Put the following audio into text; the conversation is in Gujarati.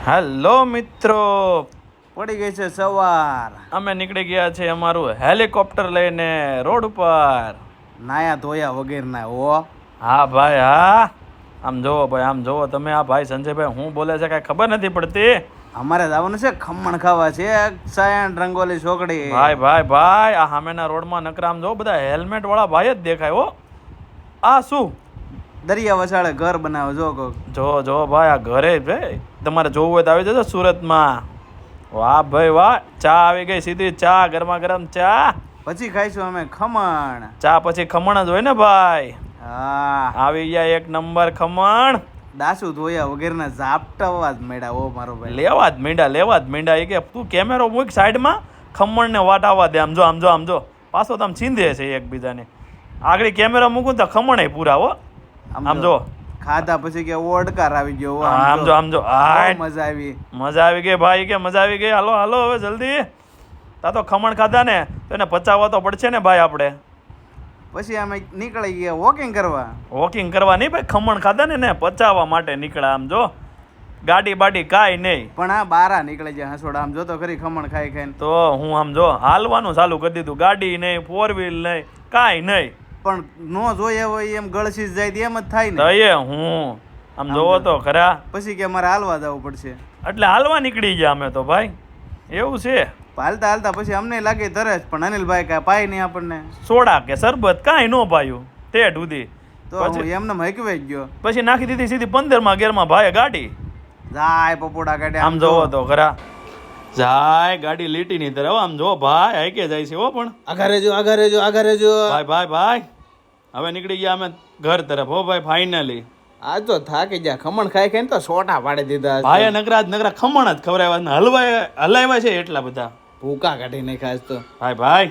હેલો મિત્રો, પડી ગઈ છે સવાર. અમે નીકળી ગયા છે અમારું હેલિકોપ્ટર લઈને રોડ ઉપર. નાયા ધોયા વગેરેના હો. હા ભાઈ હા. આમ જોવો ભાઈ, આમ જોવો તમે. આ ભાઈ સંજયભાઈ હું બોલે છે કાંઈ ખબર નથી પડતી. અમારે જવાનું છે ખમણ ખાવા છે. સાયણ રંગોલી છોકડી. ભાઈ ભાઈ ભાઈ, આ સામેના રોડમાં નકરામ જો બધા હેલ્મેટ વાળા ભાઈ જ દેખાય હો. આ શું દરિયા વસાળે ઘર બનાવે જો કોક. જો ભાઈ, આ ઘરે ભાઈ તમારે જોવું હોય તો આવી જજો સુરતમાં. વાહ ભાઈ વાહ, ચા આવી ગઈ સીધી. ચા ગરમા ગરમ ચા. પછી ખાઈશું અમે ખમણ. ચા પછી ખમણ જ હોય ને ભાઈ. હા, આવી ગયા એક નંબર ખમણ. દાસુ ધોયા વગેરેના ઝાપટાવા જ મેળા ઓ મારો ભાઈ. લેવા જ મીંડા એ કે તું કેમેરો મૂક સાઈડમાં, ખમણને વાટ આવવા દે. આમ જો પાછો તમે ચીંધે છે એકબીજાને. આગળ કેમેરો મૂકું તો ખમણ પૂરા હો. આમ જો ખાધા પછી કે ઓડકાર આવી ગયો. આમ જો બહુ મજા આવી. મજા આવી ગઈ ભાઈ, કે મજા આવી ગઈ. હાલો હવે જલ્દી. તા તો ખમણ ખાધા ને તો એને પચાવવા તો પડશે ને ભાઈ આપણે. પછી અમે નીકળી ગયા વોકિંગ કરવા. વોકિંગ કરવા નહીં ભાઈ, ખમણ ખાધા ને પચાવવા માટે નીકળ્યા. આમ જો ગાડી બાડી કાંઈ નહીં, પણ આ બારા નીકળી જાય હસોડા. આમ જો તો ખરી ખમણ ખાઈ ખાઈને. તો હું આમ જો હાલવાનું ચાલુ કરી દીધું. ગાડી નહીં, 4 વ્હીલ નહીં, કાંઈ નહીં. પણ નો જોઈએ હોય એમ ગળસી જાય એમ જ થાય ને. તયે હું આમ જોવો તો ખરા. પછી કે અમારે હાલવા જવું પડશે. એટલે હાલવા નીકળી ગયા અમે તો ભાઈ. એવું છે. હાલતા હાલતા પછી અમને લાગે તરસ, પણ અનિલભાઈ કાંઈ પાય નહીં આપણને. સોડા કે શરબત કાંઈ ન પાયું ટેટ સુધી. તો હું એમને હકવે જ ગયો. પછી નાખી દીધી સીધી 15માં ગેરમાં ભાઈ ગાડી. જાય પપોડા કાઢે. આમ જોવો તો ખરા. જાય ગાડી લીટીની તરફ. આમ જો ભાઈ હાઈકે જાય છે હો. પણ આગળ રહેજો. ભાઈ હવે નીકળી ગયા અમે ઘર તરફ હો ભાઈ. ફાઇનલી આ તો થાકી ગયા. ખમણ ખાઈ ખાઈને તો સોટા પાડી દીધા. ભાઈ નકરા ખમણ જ ખવડાવ્યા. હલાવ્યા છે એટલા બધા. ભૂકા કાઢી નાખ્યા તો ભાઈ